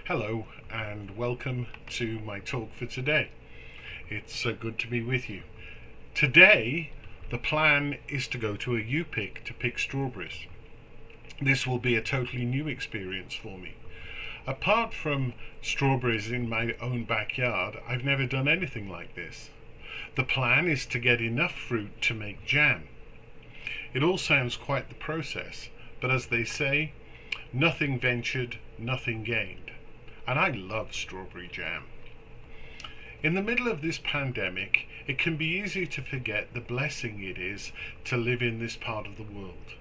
Hello and welcome to my talk for today. It's good to be with you. Today, the plan is to go to a U-Pick to pick strawberries. This will be a totally new experience for me. Apart from strawberries in my own backyard, I've never done anything like this. The plan is to get enough fruit to make jam. It all sounds quite the process, but as they say, nothing ventured, nothing gained. And I love strawberry jam. In the middle of this pandemic, it can be easy to forget the blessing it is to live in this part of the world.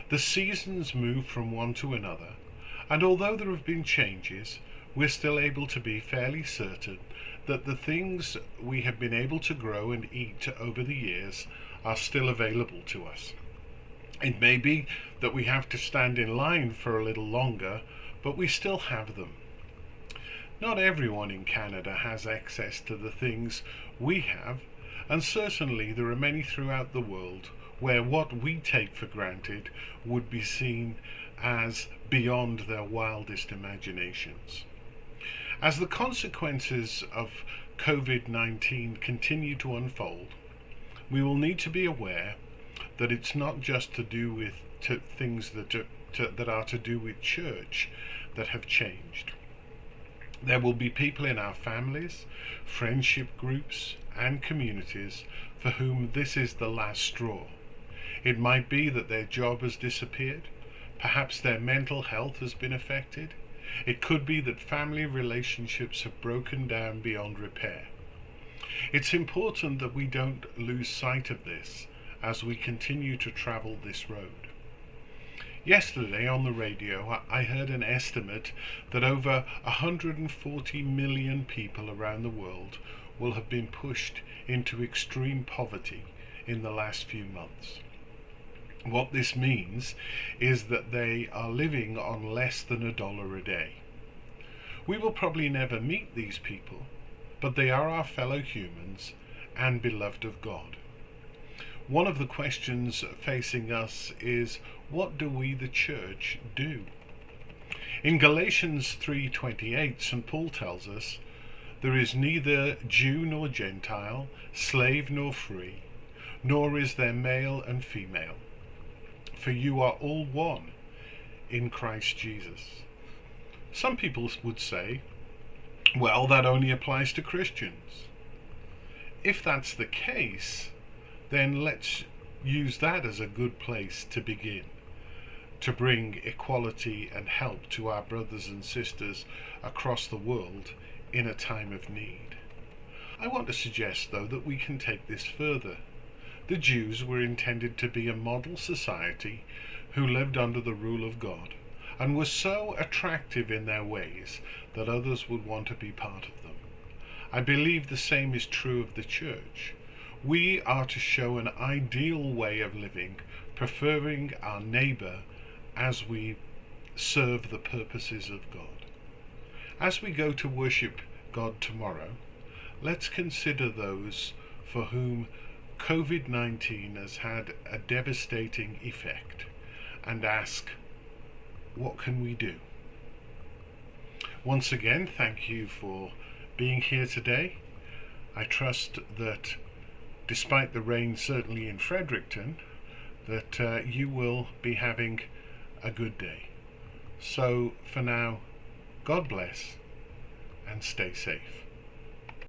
The seasons move from one to another, and although there have been changes, we're still able to be fairly certain that the things we have been able to grow and eat over the years are still available to us. It may be that we have to stand in line for a little longer, but we still have them. Not everyone in Canada has access to the things we have, and certainly there are many throughout the world where what we take for granted would be seen as beyond their wildest imaginations. As the consequences of COVID-19 continue to unfold, we will need to be aware that it's not just to do with things that are to do with church that have changed. There will be people in our families, friendship groups, and communities for whom this is the last straw. It might be that their job has disappeared, perhaps their mental health has been affected. It could be that family relationships have broken down beyond repair. It's important that we don't lose sight of this as we continue to travel this road. Yesterday on the radio, I heard an estimate that over 140 million people around the world will have been pushed into extreme poverty in the last few months. What this means is that they are living on less than $1 a day. We will probably never meet these people, but they are our fellow humans and beloved of God. One of the questions facing us is, what do we, the church, do? In Galatians 3:28, St. Paul tells us, "There is neither Jew nor Gentile, slave nor free, nor is there male and female, for you are all one in Christ Jesus." Some people would say, well, that only applies to Christians. If that's the case, then let's use that as a good place to begin, to bring equality and help to our brothers and sisters across the world in a time of need. I want to suggest, though, that we can take this further. The Jews were intended to be a model society who lived under the rule of God and were so attractive in their ways that others would want to be part of them. I believe the same is true of the church. We are to show an ideal way of living, preferring our neighbour as we serve the purposes of God. As we go to worship God tomorrow, let's consider those for whom COVID-19 has had a devastating effect and ask, what can we do? Once again, thank you for being here today. I trust that despite the rain, certainly in Fredericton, that you will be having a good day. So for now, God bless and stay safe.